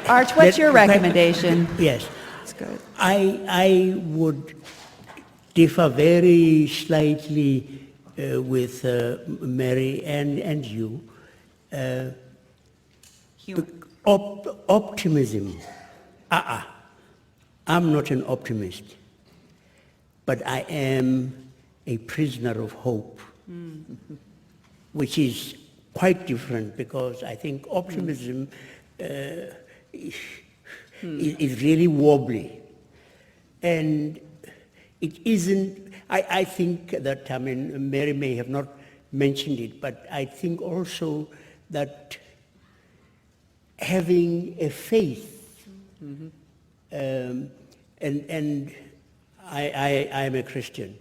Arch, what's your recommendation? Yes. That's good. I would differ very slightly with Mary and you. Optimism. I'm not an optimist, but I am a prisoner of hope, which is quite different, because I think optimism is really wobbly. And it isn't, I think that, I mean, Mary may have not mentioned it, but I think also that having a faith, and I am a Christian,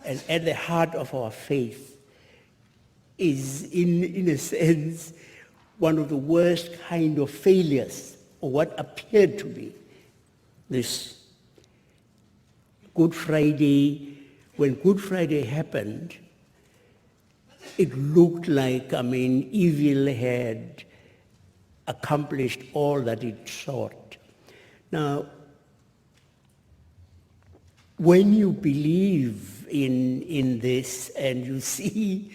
and at the heart of our faith is, in a sense, one of the worst kind of failures, or what appeared to be this Good Friday. When Good Friday happened, it looked like, I mean, evil had accomplished all that it sought. Now, when you believe in this and you see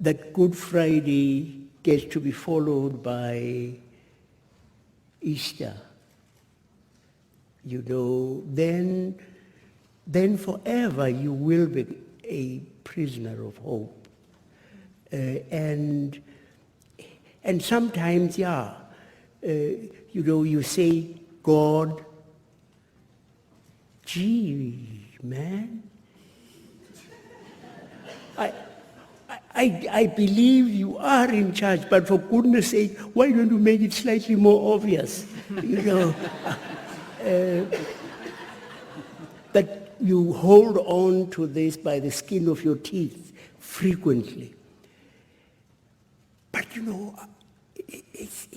that Good Friday gets to be followed by Easter, you know, then forever you will be a prisoner of hope. And sometimes, you know, you say, God, gee, man, I believe you are in charge, but for goodness sake, why don't you make it slightly more obvious? You know, that you hold on to this by the skin of your teeth frequently. But you know, it's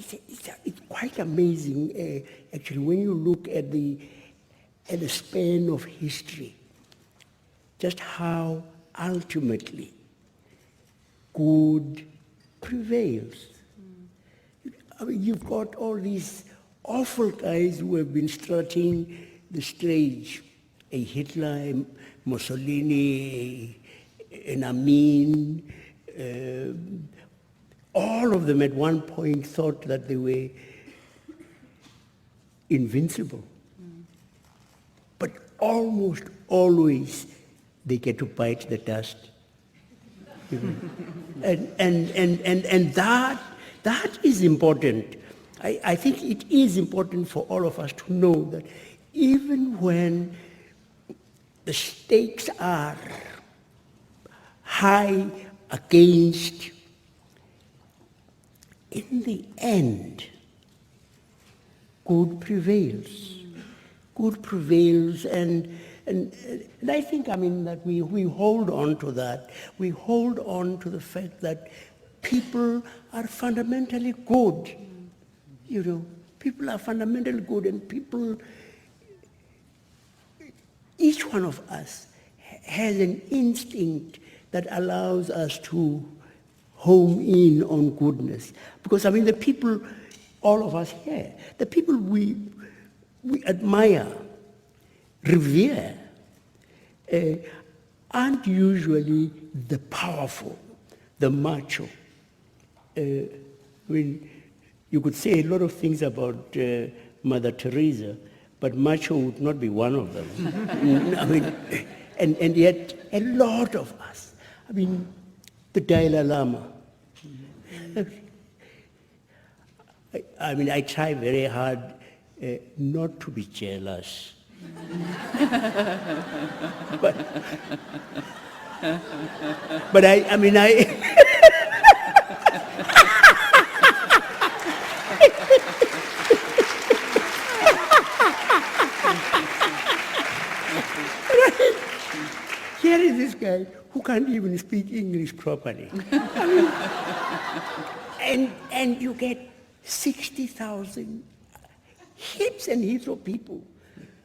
quite amazing, actually, when you look at the span of history, just how ultimately good prevails. I mean, you've got all these awful guys who have been strutting the stage, a Hitler, a Mussolini, an Amin, all of them at one point thought that they were invincible. But almost always they get to bite the dust. And that is important. I think it is important for all of us to know that even when the stakes are high against, in the end, good prevails. Good prevails, and I think, I mean, that we hold on to that. We hold on to the fact that people are fundamentally good. You know, people are fundamentally good, and people, each one of us has an instinct that allows us to home in on goodness. Because, I mean, the people, all of us here, the people we admire, revere, aren't usually the powerful, the macho. I mean, you could say a lot of things about Mother Teresa, but macho would not be one of them. I mean, and yet a lot of us, I mean, the Dalai Lama. I mean, I try very hard not to be jealous. but I mean, here is this guy who can't even speak English properly. I mean, and you get 60,000 heaps and heaps of people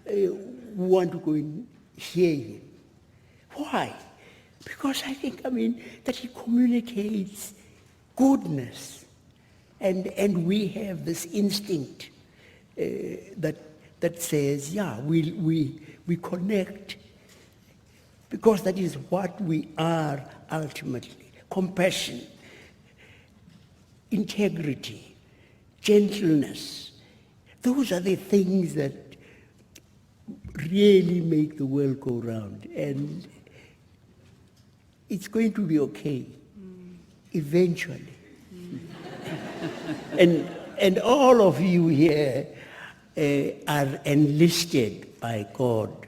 who want to go and hear him. Why? Because I think, I mean, that he communicates goodness And we have this instinct that says, yeah, we connect, because that is what we are ultimately. Compassion, integrity, gentleness. Those are the things that really make the world go round. And it's going to be okay, eventually. And all of you here are enlisted by God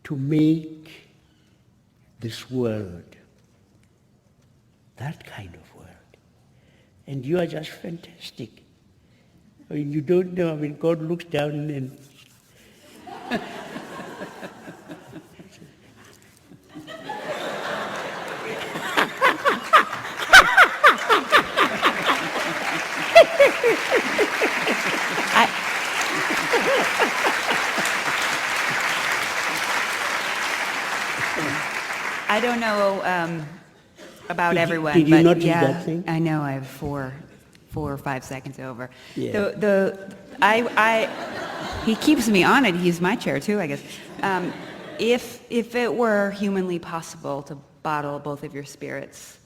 to make this world that kind of world. And you are just fantastic. I mean, you don't know, I mean, God looks down and I don't know about everyone, did you but notice yeah, that thing? I know I have 4 or 5 seconds over. Yeah. He keeps me on it. He's my chair too, I guess. If it were humanly possible to bottle both of your spirits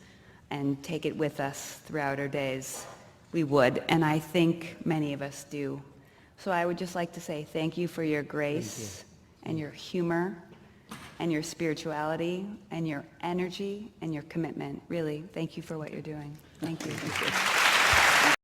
and take it with us throughout our days, we would, and I think many of us do. So I would just like to say thank you for your grace and your humor and your spirituality and your energy and your commitment. Really, thank you for what you're doing. Thank you.